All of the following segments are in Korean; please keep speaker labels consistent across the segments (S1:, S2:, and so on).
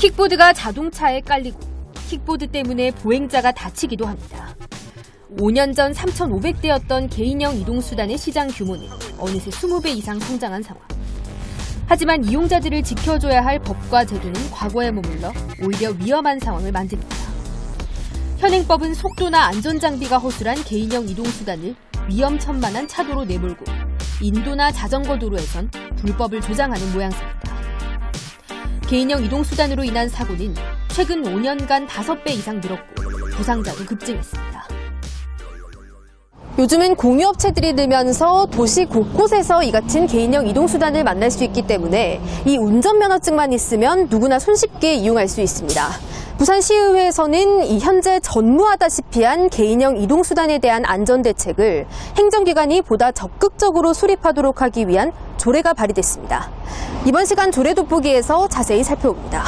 S1: 킥보드가 자동차에 깔리고 킥보드 때문에 보행자가 다치기도 합니다. 5년 전 3,500대였던 개인형 이동수단의 시장 규모는 어느새 20배 이상 성장한 상황. 하지만 이용자들을 지켜줘야 할 법과 제도는 과거에 머물러 오히려 위험한 상황을 만듭니다. 현행법은 속도나 안전장비가 허술한 개인형 이동수단을 위험천만한 차도로 내몰고 인도나 자전거 도로에선 불법을 조장하는 모양새입니다. 개인형 이동수단으로 인한 사고는 최근 5년간 5배 이상 늘었고 부상자도 급증했습니다.
S2: 요즘은 공유업체들이 늘면서 도시 곳곳에서 이 같은 개인형 이동수단을 만날 수 있기 때문에 이 운전면허증만 있으면 누구나 손쉽게 이용할 수 있습니다. 부산시의회에서는 이 현재 전무하다시피 한 개인형 이동수단에 대한 안전대책을 행정기관이 보다 적극적으로 수립하도록 하기 위한 조례가 발의됐습니다. 이번 시간 조례 돋보기에서 자세히 살펴봅니다.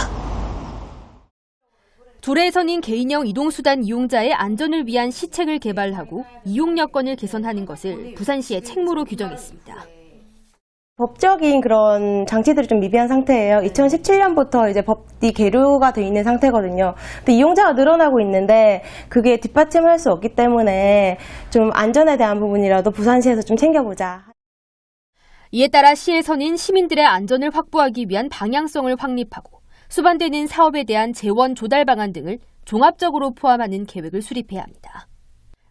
S1: 조례에서는 개인형 이동수단 이용자의 안전을 위한 시책을 개발하고 이용 여건을 개선하는 것을 부산시의 책무로 규정했습니다.
S3: 법적인 그런 장치들이 좀 미비한 상태예요. 2017년부터 이제 법이 계류가 돼 있는 상태거든요. 근데 이용자가 늘어나고 있는데 그게 뒷받침할 수 없기 때문에 좀 안전에 대한 부분이라도 부산시에서 좀 챙겨보자.
S1: 이에 따라 시에서는 시민들의 안전을 확보하기 위한 방향성을 확립하고 수반되는 사업에 대한 재원 조달 방안 등을 종합적으로 포함하는 계획을 수립해야 합니다.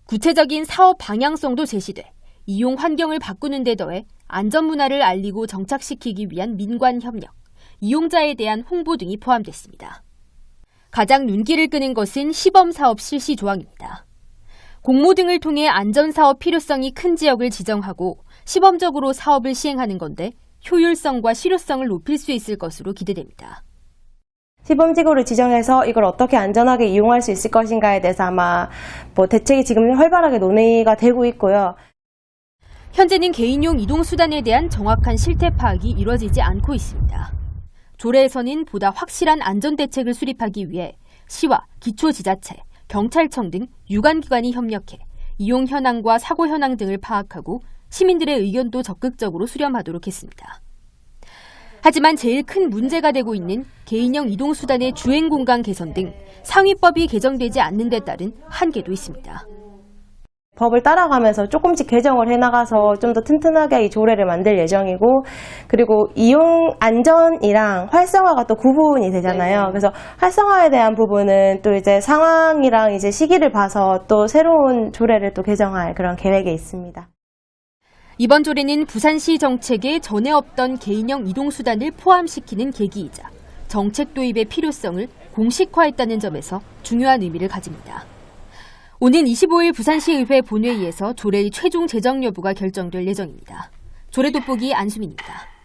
S1: 구체적인 사업 방향성도 제시돼 이용 환경을 바꾸는 데 더해 안전 문화를 알리고 정착시키기 위한 민관 협력, 이용자에 대한 홍보 등이 포함됐습니다. 가장 눈길을 끄는 것은 시범사업 실시 조항입니다. 공모 등을 통해 안전사업 필요성이 큰 지역을 지정하고 시범적으로 사업을 시행하는 건데 효율성과 실효성을 높일 수 있을 것으로 기대됩니다.
S3: 시범지구를 지정해서 이걸 어떻게 안전하게 이용할 수 있을 것인가에 대해서 아마 대책이 지금 활발하게 논의가 되고 있고요.
S1: 현재는 개인용 이동수단에 대한 정확한 실태 파악이 이뤄지지 않고 있습니다. 조례에서는 보다 확실한 안전대책을 수립하기 위해 시와 기초지자체, 경찰청 등 유관기관이 협력해 이용 현황과 사고 현황 등을 파악하고 시민들의 의견도 적극적으로 수렴하도록 했습니다. 하지만 제일 큰 문제가 되고 있는 개인형 이동수단의 주행공간 개선 등 상위법이 개정되지 않는 데 따른 한계도 있습니다.
S3: 법을 따라가면서 조금씩 개정을 해나가서 좀 더 튼튼하게 이 조례를 만들 예정이고, 그리고 이용 안전이랑 활성화가 또 구분이 되잖아요. 그래서 활성화에 대한 부분은 또 이제 상황이랑 이제 시기를 봐서 또 새로운 조례를 또 개정할 그런 계획에 있습니다.
S1: 이번 조례는 부산시 정책에 전에 없던 개인형 이동수단을 포함시키는 계기이자 정책 도입의 필요성을 공식화했다는 점에서 중요한 의미를 가집니다. 오는 25일 부산시의회 본회의에서 조례의 최종 제정 여부가 결정될 예정입니다. 조례 돋보기 안수민입니다.